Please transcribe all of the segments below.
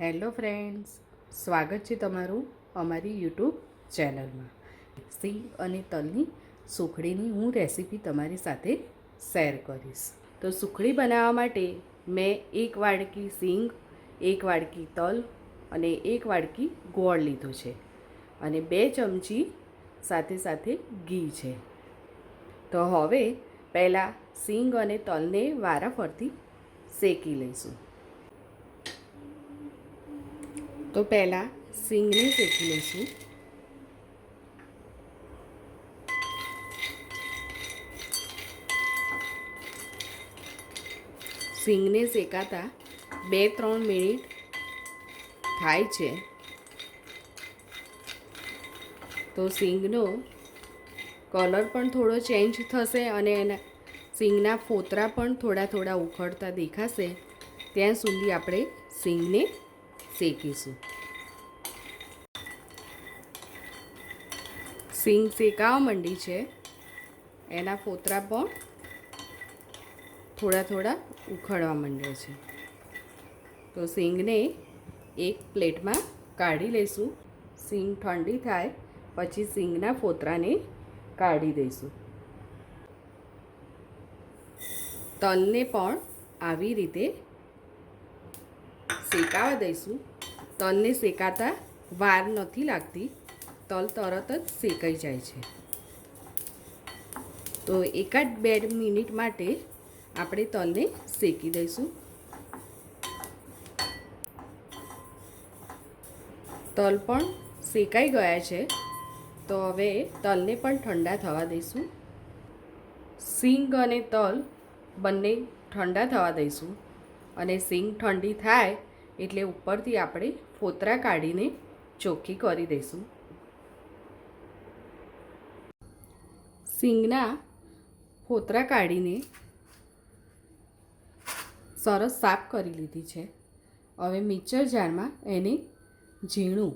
Hello friends, સ્વાગત છે તમારું અમારી યુટ્યુબ ચેનલમાં. સિંગ અને તલની સુખડીની હું રેસીપી તમારી સાથે શેર કરીશ. તો સુખડી બનાવવા માટે મેં 1 વાડકી સિંગ, 1 વાડકી તલ અને 1 વાડકી ગોળ લીધો છે અને 2 ચમચી સાથે ઘી છે. તો હવે પહેલાં સિંગ અને તલને વારાફરતી શેકી લઈશું. તો પહેલાં સિંગને શેકી લઈશું. સિંગને શેકાતા 2-3 મિનિટ થાય છે. તો સિંગનો કલર પણ થોડો ચેન્જ થશે અને એના સિંગના ફોતરા પણ થોડા ઉખડતા દેખાશે. ત્યાં સુધી આપણે સિંગને શેકીશું. સિંગ શેકાવા માંડી છે, એના ફોતરા પણ થોડા ઉખડવા માંડ્યા છે. તો સિંગને એક પ્લેટમાં કાઢી લઈશું. સિંગ ઠંડી થાય પછી સિંગના ફોતરાને કાઢી દઈશું. તલને પણ આવી રીતે શેકાવા દઈશું. તલને શેકાતા વાર નથી લાગતી, તલ તરત જ શેકાઈ જાય છે. તો 1-2 મિનિટ માટે આપણે તલને શેકી દઈશું. તલ પણ શેકાઈ ગયા છે. તો હવે તલને પણ ઠંડા થવા દઈશું. સિંગ અને તલ બંને ઠંડા થવા દઈશું અને સિંગ ઠંડી થાય એટલે ઉપરથી આપણે ફોતરા કાઢીને ચોખ્ખી કરી દઈશું. સિંગના ફોતરા કાઢીને સરસ સાફ કરી લીધી છે. હવે મિક્સર જારમાં એને ઝીણું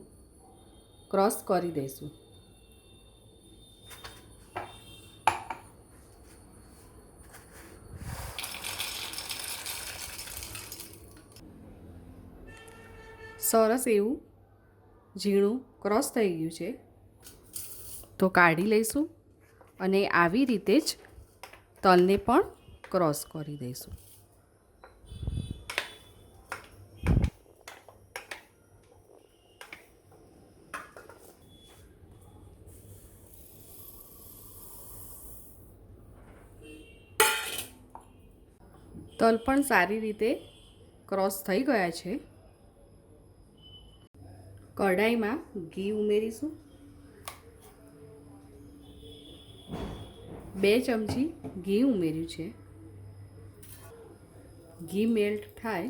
ક્રશ કરી દઈશું. સરસ એવું ઝીણું ક્રશ થઈ ગયું છે. તો કાઢી લઈશું અને આવી રીતે જ તલને પણ ક્રશ કરી દઈશું. તલ પણ સારી રીતે ક્રશ થઈ ગયા છે. કઢાઈમાં ઘી ઉમેરીશું. 2 ચમચી ઘી ઉમેર્યું છે. ઘી મેલ્ટ થાય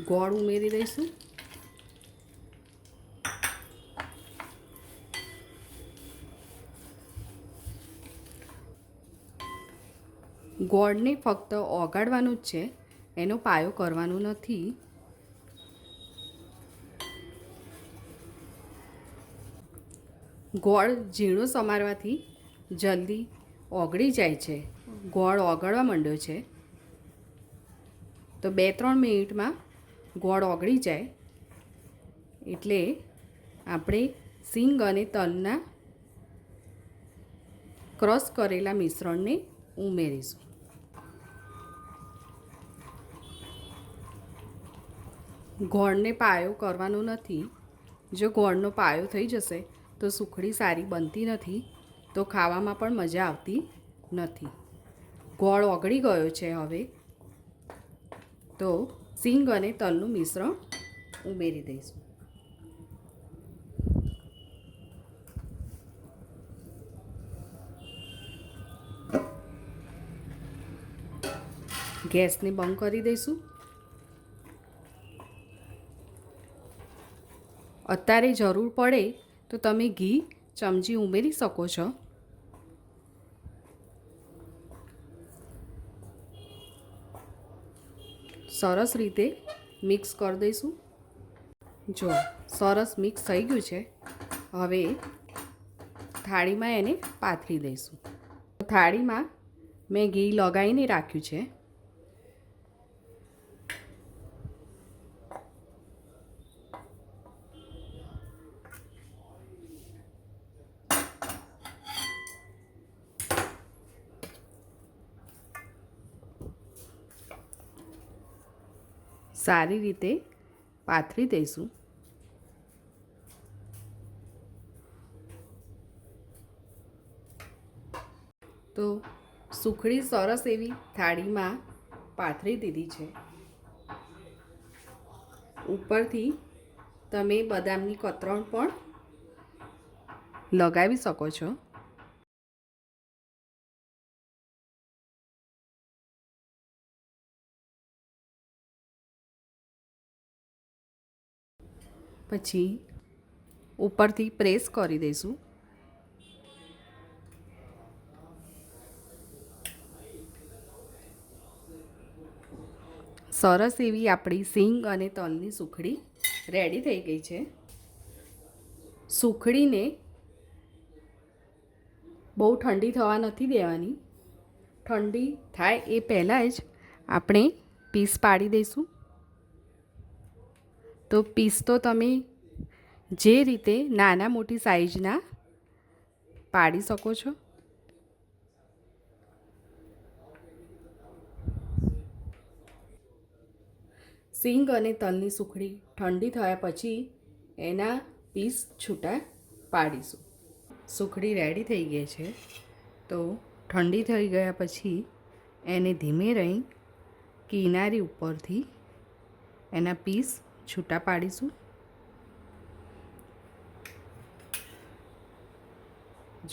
ગોળ ઉમેરી દઈશું. ગોળને ફક્ત ઓગાળવાનું જ છે, એનો પાયો કરવાનો નથી. ગોળ ઝીણો સમારવાથી જલ્દી ઓગળી જાય છે. ગોળ ઓગળવા માંડ્યો છે. તો 2-3 મિનિટમાં ગોળ ઓગળી જાય એટલે આપણે સિંગ અને તલના ક્રશ કરેલા મિશ્રણને ઉમેરીશું. ગોળને પાયો કરવાનો નથી. જો ગોળનો પાયો થઈ જશે તો સુખડી સારી બનતી નથી, તો ખાવામાં પણ મજા આવતી નથી. ગોળ ઓગળી ગયો છે. હવે તો સિંગ અને તલનું મિશ્રણ ઉમેરી દઈશું. ગેસને બંધ કરી દઈશું. અત્યારે જરૂર પડે તો તમે ઘી ચમચી ઉમેરી શકો છો. સરસ રીતે મિક્સ કરી દઈશું. જો સરસ મિક્સ થઈ ગયું છે. હવે થાળીમાં એને પાથરી દઈશું. થાળીમાં મેં ઘી લગાવીને રાખ્યું છે. સારી રીતે પાથરી દઈશું. તો સુખડી સરસ એવી થાળીમાં પાથરી દીધી છે. ઉપરથી તમે બદામની કતરણ પણ લગાવી શકો છો. પછી ઉપરથી પ્રેસ કરી દઈશું. સરસ એવી આપણી સિંગ અને તલની સુખડી રેડી થઈ ગઈ છે. સુખડીને બહુ ઠંડી થવા નથી દેવાની. ઠંડી થાય એ પહેલાં જ આપણે પીસ પાડી દઈશું. તો પીસ તો તમે જે રીતે નાના મોટી સાઈઝના પાડી શકો છો. સિંગ અને તલની સુખડી ઠંડી થયા પછી એના પીસ છૂટા પાડીશું. સુખડી રેડી થઈ ગઈ છે. તો ઠંડી થઈ ગયા પછી એને ધીમે રહી કિનારી ઉપરથી એના પીસ છૂટા પાડીશું.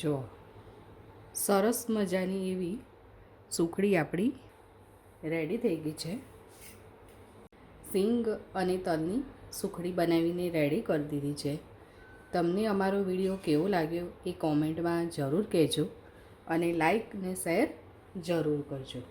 જો સરસ મજાની એવી સુખડી આપણી રેડી થઈ ગઈ છે. સિંગ અને તલની સુખડી બનાવીને રેડી કરી દીધી છે. તમને અમારો વિડીયો કેવો લાગ્યો એ કોમેન્ટમાં જરૂર કહેજો અને લાઈક ને શેર જરૂર કરજો.